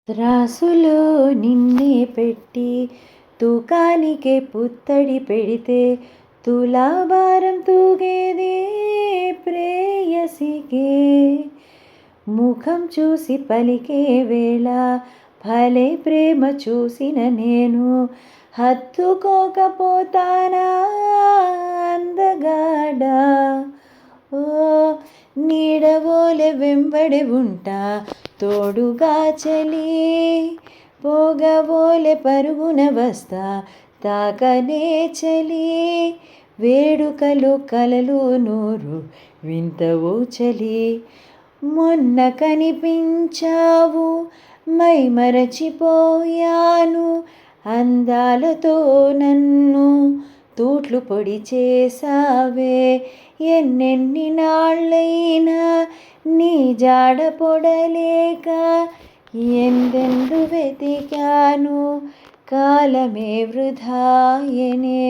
త్రాసులో నిన్నే పెట్టి తూకానికే పుత్తడి పెడితే తులాభారం తూగేది ప్రేయసికే. ముఖం చూసి పలికే వేళ భలే ప్రేమ చూసిన నేను హత్తుకోకపోతానా అందగాడా. ఓ నీడవోలె వెంబడి ఉంటా తోడుగా చలి, పోగవోలె పరుగున వస్తా తాకనే చలి. వేడుకలు కలలు నూరు వింతవో చలి, మొన్న కనిపించావు మై మరచిపోయాను. అందాలతో నన్ను తూట్లు పొడి చేసావే, ఎన్నెన్ని నాళ్ళైనా నీ జాడ పొడలేక ఎందెందు వెతికాను కాలమే వృధాయనే.